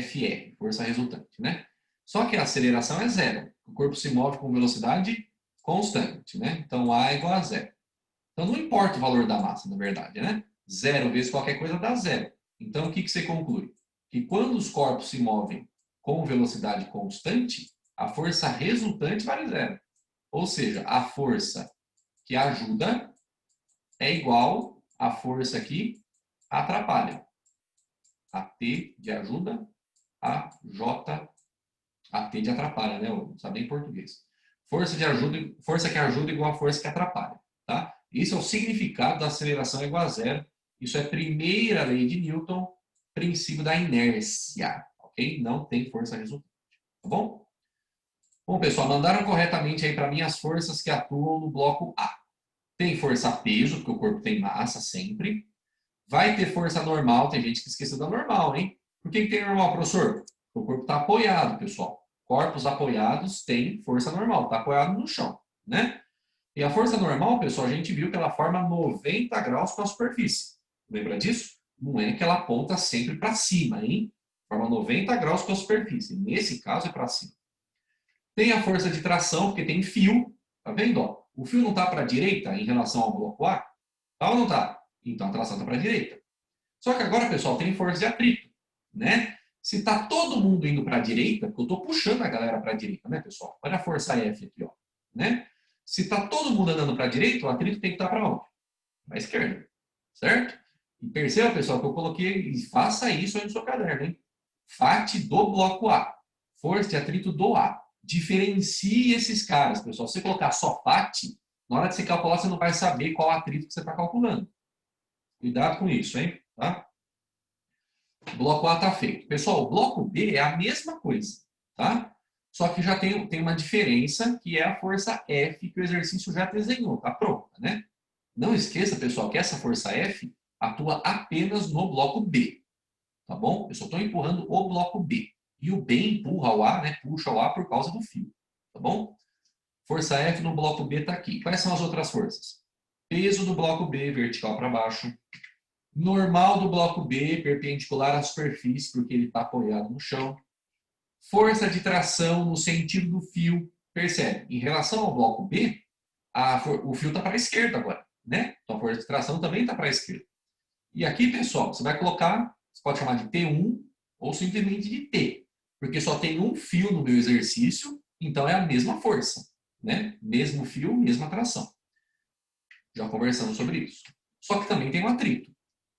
FR, força resultante, né? Só que a aceleração é zero. O corpo se move com velocidade constante, né? Então, A é igual a zero. Então, não importa o valor da massa, na verdade, né? Zero vezes qualquer coisa dá zero. Então, o que você conclui? Que quando os corpos se movem com velocidade constante, a força resultante vale zero. Ou seja, a força que ajuda é igual à força que atrapalha. A T de ajuda, a J, a T de atrapalha, né? Eu não sabe nem português. Força que ajuda igual a força que atrapalha, tá? Isso é o significado da aceleração igual a zero. Isso é a primeira lei de Newton, princípio da inércia, ok? Não tem força resultante, tá bom? Bom, pessoal, mandaram corretamente aí para mim as forças que atuam no bloco A. Tem força-peso, porque o corpo tem massa sempre. Vai ter força normal, tem gente que esqueceu da normal, hein? Por que tem normal, professor? Porque o corpo está apoiado, pessoal. Corpos apoiados têm força normal, está apoiado no chão, né? E a força normal, pessoal, a gente viu que ela forma 90 graus com a superfície. Lembra disso? Não é que ela aponta sempre para cima, hein? Forma 90 graus com a superfície. Nesse caso é para cima. Tem a força de tração, porque tem fio. Tá vendo? Ó? O fio não está para a direita em relação ao bloco A? Tá ou não está? Então a tração está para a direita. Só que agora, pessoal, tem força de atrito, né? Se está todo mundo indo para a direita, porque eu estou puxando a galera para a direita, né, pessoal? Olha a força F aqui, ó, né? Se está todo mundo andando para a direita, o atrito tem que estar para onde? Para a esquerda, certo? E perceba, pessoal, que eu coloquei, e faça isso aí no seu caderno, hein? FAT do bloco A, força de atrito do A. Diferencie esses caras, pessoal. Se você colocar só FAT, na hora de você calcular, você não vai saber qual atrito que você está calculando. Cuidado com isso, hein? Tá? O bloco A está feito. Pessoal, o bloco B é a mesma coisa, tá? Só que já tem uma diferença, que é a força F, que o exercício já desenhou, tá pronta, né? Não esqueça, pessoal, que essa força F atua apenas no bloco B, tá bom? Eu só estou empurrando o bloco B. E o B empurra o A, né? Puxa o A por causa do fio, tá bom? Força F no bloco B está aqui. Quais são as outras forças? Peso do bloco B, vertical para baixo. Normal do bloco B, perpendicular à superfície, porque ele está apoiado no chão. Força de tração no sentido do fio. Percebe? Em relação ao bloco B, o fio está para a esquerda agora, né? Então a força de tração também está para a esquerda. E aqui, pessoal, você vai colocar, você pode chamar de T1 ou simplesmente de T, porque só tem um fio no meu exercício, então é a mesma força, né? Mesmo fio, mesma tração. Já conversamos sobre isso. Só que também tem um atrito.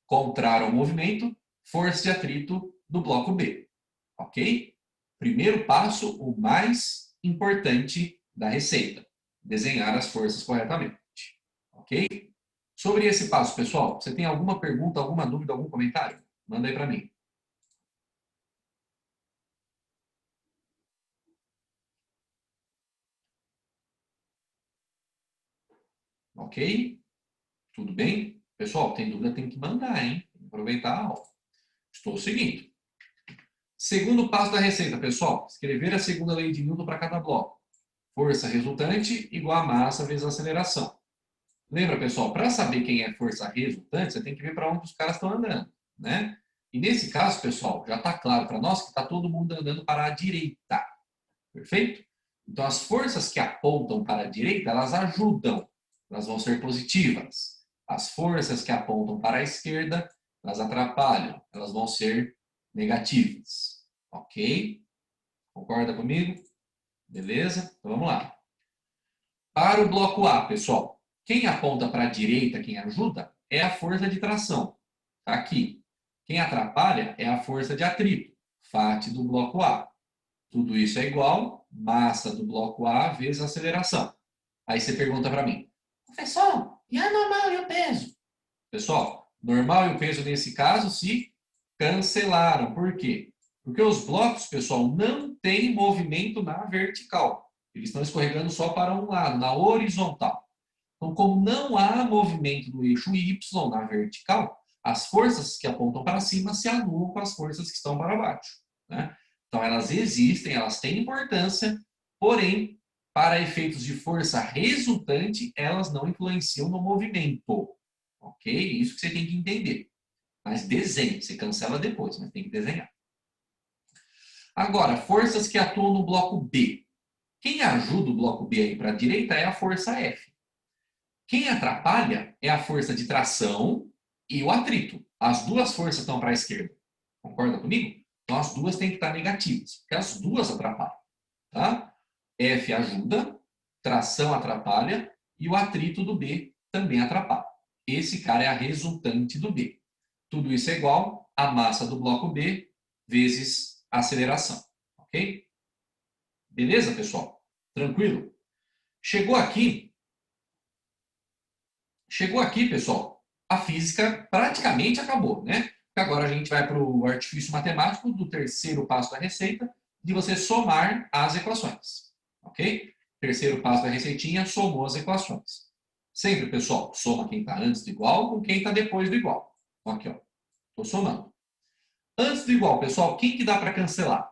Contrário ao movimento, força de atrito do bloco B. Ok? Primeiro passo, o mais importante da receita. Desenhar as forças corretamente. Ok? Sobre esse passo, pessoal, você tem alguma pergunta, alguma dúvida, algum comentário? Manda aí para mim. Ok? Tudo bem? Pessoal, tem dúvida, tem que mandar, hein? Tem que aproveitar a aula. Estou seguindo. Segundo passo da receita, pessoal. Escrever a segunda lei de Newton para cada bloco. Força resultante igual a massa vezes a aceleração. Lembra, pessoal, para saber quem é força resultante, você tem que ver para onde os caras estão andando, né? E nesse caso, pessoal, já está claro para nós que está todo mundo andando para a direita. Perfeito? Então, as forças que apontam para a direita, elas ajudam. Elas vão ser positivas. As forças que apontam para a esquerda, elas atrapalham. Elas vão ser negativas. Ok? Concorda comigo? Beleza? Então, vamos lá. Para o bloco A, pessoal, quem aponta para a direita, quem ajuda, é a força de tração. Está aqui. Quem atrapalha é a força de atrito. FAT do bloco A. Tudo isso é igual massa do bloco A vezes aceleração. Aí você pergunta para mim, professor, e a normal e o peso? Pessoal, normal e o peso nesse caso se cancelaram. Por quê? Porque os blocos, pessoal, não têm movimento na vertical. Eles estão escorregando só para um lado, na horizontal. Então, como não há movimento do eixo Y na vertical, as forças que apontam para cima se anulam com as forças que estão para baixo, né? Então, elas existem, elas têm importância, porém, para efeitos de força resultante, elas não influenciam no movimento. Ok? Isso que você tem que entender. Mas desenhe, você cancela depois, mas tem que desenhar. Agora, forças que atuam no bloco B. Quem ajuda o bloco B aí para a direita é a força F. Quem atrapalha é a força de tração e o atrito. As duas forças estão para a esquerda. Concorda comigo? Então, as duas têm que estar negativas, porque as duas atrapalham. Tá? F ajuda, tração atrapalha e o atrito do B também atrapalha. Esse cara é a resultante do B. Tudo isso é igual a massa do bloco B vezes a aceleração. Ok? Beleza, pessoal? Tranquilo? Chegou aqui, pessoal, a física praticamente acabou, né? Agora a gente vai para o artifício matemático do terceiro passo da receita, de você somar as equações. Ok? Terceiro passo da receitinha, somou as equações. Sempre, pessoal, soma quem está antes do igual com quem está depois do igual. Então, aqui, ó. Estou somando. Antes do igual, pessoal, quem que dá para cancelar?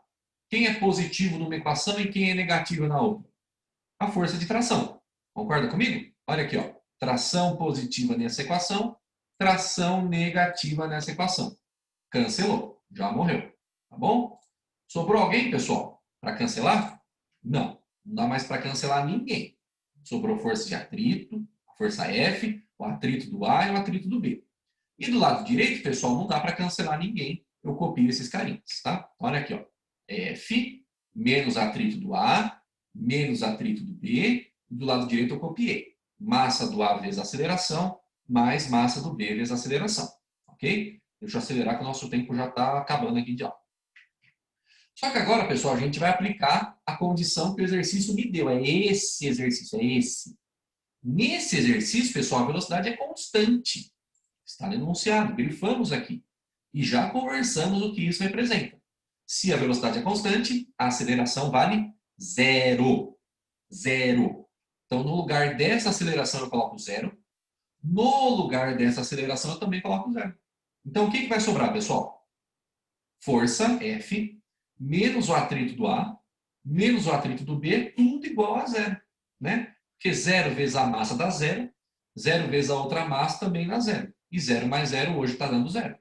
Quem é positivo numa equação e quem é negativo na outra? A força de tração. Concorda comigo? Olha aqui, ó. Tração positiva nessa equação, tração negativa nessa equação. Cancelou. Já morreu. Tá bom? Sobrou alguém, pessoal, para cancelar? Não. Não dá mais para cancelar ninguém. Sobrou força de atrito, a força F, o atrito do A e o atrito do B. E do lado direito, pessoal, não dá para cancelar ninguém. Eu copio esses carinhas, tá? Olha aqui, ó. F menos atrito do A, menos atrito do B. E do lado direito eu copiei. Massa do A vezes aceleração, mais massa do B vezes aceleração. Ok? Deixa eu acelerar que o nosso tempo já está acabando aqui de aula. Só que agora, pessoal, a gente vai aplicar a condição que o exercício me deu. É esse exercício, é esse. Nesse exercício, pessoal, a velocidade é constante. Está no enunciado, grifamos aqui. E já conversamos o que isso representa. Se a velocidade é constante, a aceleração vale zero. Zero. Então, no lugar dessa aceleração, eu coloco zero. No lugar dessa aceleração, eu também coloco zero. Então, o que vai sobrar, pessoal? Força, F, menos o atrito do A, menos o atrito do B, tudo igual a zero. Né? Porque zero vezes a massa dá zero, zero vezes a outra massa também dá zero. E zero mais zero hoje está dando zero.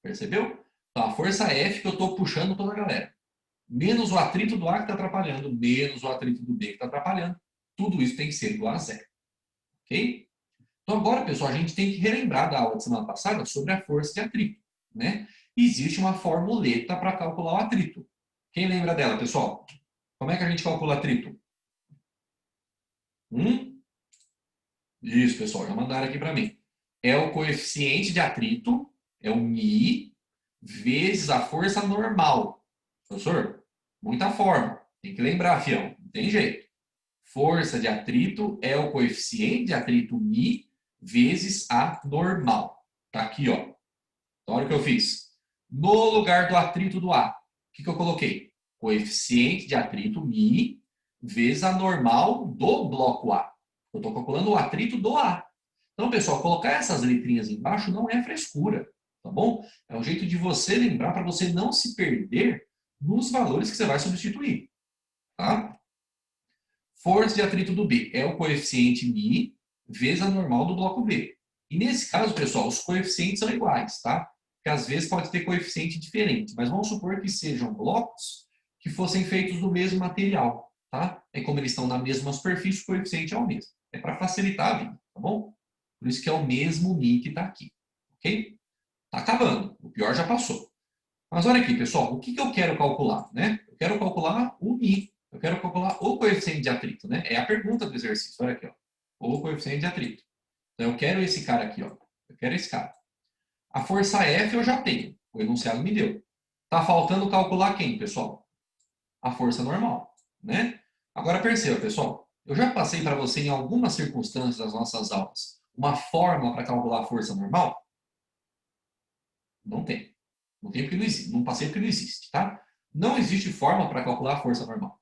Percebeu? Então, a força F que eu estou puxando toda a galera. Menos o atrito do A que está atrapalhando, menos o atrito do B que está atrapalhando. Tudo isso tem que ser igual a zero. Ok? Então agora, pessoal, a gente tem que relembrar da aula de semana passada sobre a força de atrito, né? Existe uma formuleta para calcular o atrito. Quem lembra dela, pessoal? Como é que a gente calcula atrito? Isso, pessoal, já mandaram aqui para mim. É o coeficiente de atrito, é o μ, vezes a força normal. Professor, muita forma. Tem que lembrar, fião. Não tem jeito. Força de atrito é o coeficiente de atrito μ vezes a normal. Tá aqui, ó. Então, olha o que eu fiz. No lugar do atrito do A, o que eu coloquei? Coeficiente de atrito μ vezes a normal do bloco A. Eu estou calculando o atrito do A. Então, pessoal, colocar essas letrinhas embaixo não é frescura, tá bom? É um jeito de você lembrar para você não se perder nos valores que você vai substituir, tá? Força de atrito do B é o coeficiente μ vezes a normal do bloco B. E nesse caso, pessoal, os coeficientes são iguais, tá? Porque às vezes pode ter coeficiente diferente, mas vamos supor que sejam blocos que fossem feitos do mesmo material, tá? É como eles estão na mesma superfície, o coeficiente é o mesmo. É para facilitar a vida, tá bom? Por isso que é o mesmo μ que está aqui, ok? Está acabando, o pior já passou. Mas olha aqui, pessoal, o que eu quero calcular, né? Eu quero calcular o μ. Eu quero calcular o coeficiente de atrito, né? É a pergunta do exercício, olha aqui, ó. O coeficiente de atrito. Então, eu quero esse cara aqui, ó. Eu quero esse cara. A força F eu já tenho. O enunciado me deu. Tá faltando calcular quem, pessoal? A força normal, né? Agora, perceba, pessoal. Eu já passei para você, em algumas circunstâncias das nossas aulas, uma forma para calcular a força normal? Não tem. Não tem porque não existe. Não passei porque não existe, tá? Não existe forma para calcular a força normal.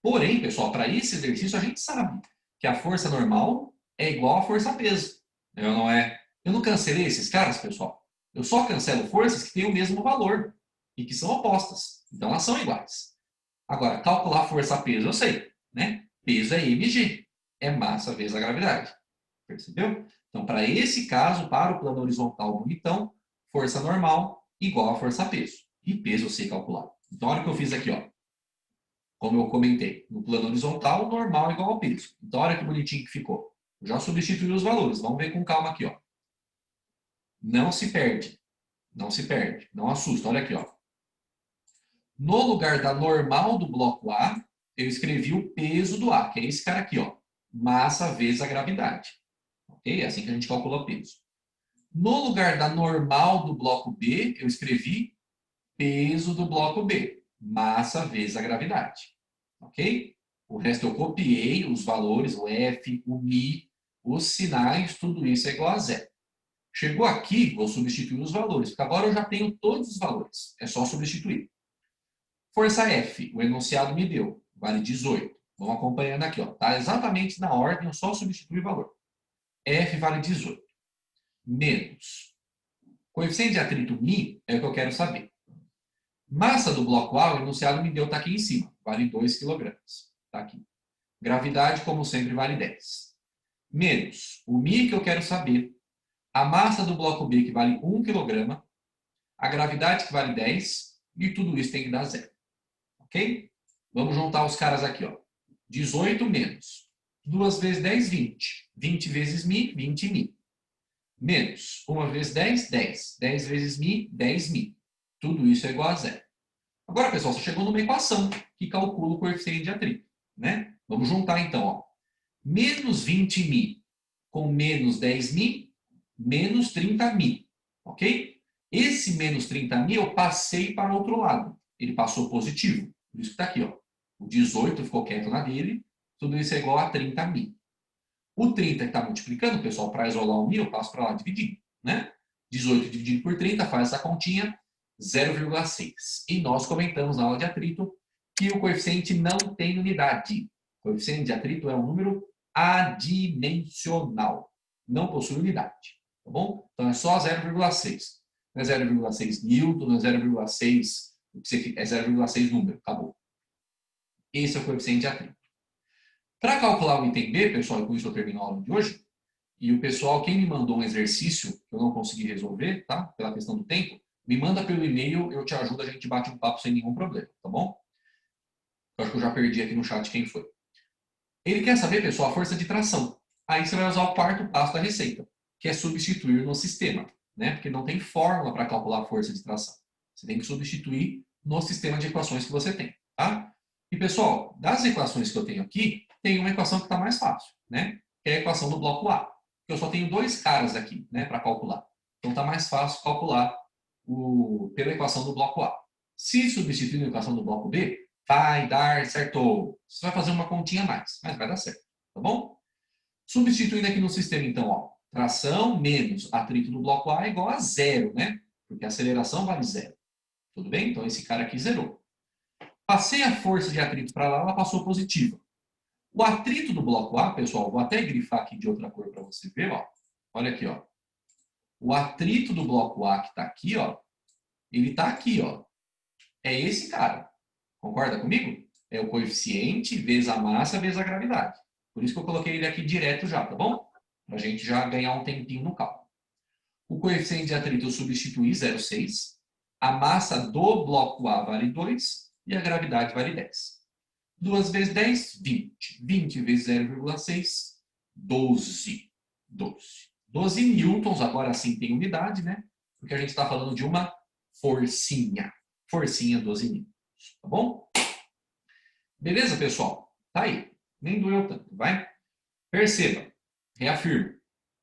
Porém, pessoal, para esse exercício a gente sabe que a força normal é igual à força peso. Eu não é? Eu não cancelei esses caras, pessoal. Eu só cancelo forças que têm o mesmo valor e que são opostas. Então elas são iguais. Agora, calcular força peso eu sei, né? Peso é mg, é massa vezes a gravidade. Percebeu? Então, para esse caso, para o plano horizontal bonitão, força normal igual a força peso. E peso eu sei calcular. Então, olha o que eu fiz aqui, ó. Como eu comentei, no plano horizontal, normal igual ao peso. Então, olha que bonitinho que ficou. Eu já substituí os valores. Vamos ver com calma aqui, ó. Não se perde. Não se perde. Não assusta. Olha aqui, ó. No lugar da normal do bloco A, eu escrevi o peso do A, que é esse cara aqui, ó. Massa vezes a gravidade. Ok? É assim que a gente calcula o peso. No lugar da normal do bloco B, eu escrevi peso do bloco B. Massa vezes a gravidade. Ok? O resto eu copiei os valores, o F, o μ, os sinais, tudo isso é igual a zero. Chegou aqui, vou substituir os valores, porque agora eu já tenho todos os valores. É só substituir. Força F, o enunciado me deu, vale 18. Vamos acompanhando aqui, ó. Tá exatamente na ordem, eu só substituir o valor. F vale 18. Menos. Coeficiente de atrito μ é o que eu quero saber. Massa do bloco A, o enunciado me deu, está aqui em cima, vale 2 kg. Está aqui. Gravidade, como sempre, vale 10. Menos o μ que eu quero saber, a massa do bloco B, que vale 1 kg, a gravidade, que vale 10, e tudo isso tem que dar zero. Ok? Vamos juntar os caras aqui, ó. 18 menos 2 vezes 10, 20. 20 vezes μ, 20 μ. Menos 1 vezes 10, 10. 10 vezes μ, 10 μ. Tudo isso é igual a zero. Agora, pessoal, você chegou numa equação que calcula o coeficiente de atrito, né? Vamos juntar, então, ó. Menos 20 μ com menos 10 μ, menos 30 μ, ok? Esse menos 30 μ eu passei para o outro lado. Ele passou positivo. Por isso que está aqui, ó. O 18 ficou quieto na dele. Tudo isso é igual a 30 μ. O 30 que está multiplicando, pessoal, para isolar o μ, eu passo para lá dividindo, né? 18 dividido por 30 faz essa continha, 0,6. E nós comentamos na aula de atrito que o coeficiente não tem unidade. O coeficiente de atrito é um número adimensional. Não possui unidade. Tá bom? Então é só 0,6. Não é 0,6 Newton, não é 0,6. É 0,6 número. Acabou. Esse é o coeficiente de atrito. Para calcular o item B, pessoal, e com isso eu termino a aula de hoje, e o pessoal, quem me mandou um exercício que eu não consegui resolver, tá? Pela questão do tempo, me manda pelo e-mail, eu te ajudo, a gente bate um papo sem nenhum problema, tá bom? Eu acho que eu já perdi aqui no chat quem foi. Ele quer saber, pessoal, a força de tração. Aí você vai usar o quarto passo da receita, que é substituir no sistema, né? Porque não tem fórmula para calcular a força de tração. Você tem que substituir no sistema de equações que você tem, tá? E, pessoal, das equações que eu tenho aqui, tem uma equação que está mais fácil, né? Que é a equação do bloco A. Eu só tenho dois caras aqui, né, para calcular. Então, está mais fácil calcular pela equação do bloco A. Se substituir na equação do bloco B, vai dar certo. Você vai fazer uma continha a mais, mas vai dar certo, tá bom? Substituindo aqui no sistema, então, ó, tração menos atrito no bloco A é igual a zero, né? Porque a aceleração vale zero. Tudo bem? Então, esse cara aqui zerou. Passei a força de atrito para lá, ela passou positiva. O atrito do bloco A, pessoal, vou até grifar aqui de outra cor para você ver, ó. Olha aqui, ó. O atrito do bloco A que está aqui, ó, ele está aqui, ó. É esse cara. Concorda comigo? É o coeficiente vezes a massa vezes a gravidade. Por isso que eu coloquei ele aqui direto já, tá bom? Para a gente já ganhar um tempinho no cálculo. O coeficiente de atrito eu substituí 0,6. A massa do bloco A vale 2 e a gravidade vale 10. 2 vezes 10, 20. 20 vezes 0,6, 12. 12 newtons, agora sim tem unidade, né? Porque a gente está falando de uma forcinha. Forcinha 12 newtons, tá bom? Beleza, pessoal? Tá aí. Nem doeu tanto, vai? Perceba, reafirmo.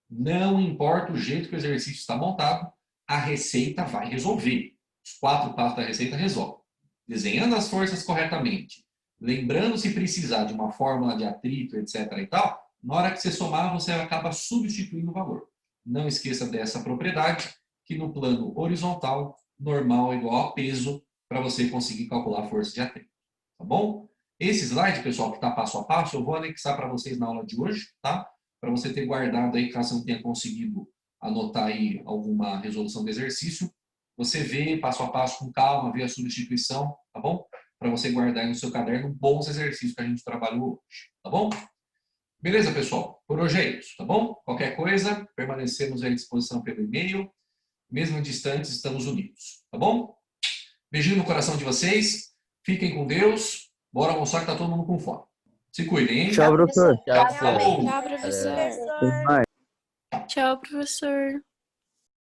Não importa o jeito que o exercício está montado, a receita vai resolver. Os 4 passos da receita resolvem. Desenhando as forças corretamente, lembrando se precisar de uma fórmula de atrito, etc. e tal, na hora que você somar, você acaba substituindo o valor. Não esqueça dessa propriedade, que no plano horizontal, normal é igual a peso, para você conseguir calcular a força de atrito. Tá bom? Esse slide, pessoal, que está passo a passo, eu vou anexar para vocês na aula de hoje, tá? Para você ter guardado aí, caso não tenha conseguido anotar aí alguma resolução do exercício, você vê passo a passo com calma, vê a substituição, tá bom? Para você guardar aí no seu caderno bons exercícios que a gente trabalhou hoje, tá bom? Beleza, pessoal? Por hoje é isso, tá bom? Qualquer coisa, permanecemos à disposição pelo e-mail. Mesmo distantes, estamos unidos, tá bom? Beijinho no coração de vocês. Fiquem com Deus. Bora almoçar que tá todo mundo com fome. Se cuidem, hein? Tchau, professor. Tchau, Tchau. professor. Até mais. Tchau, professor.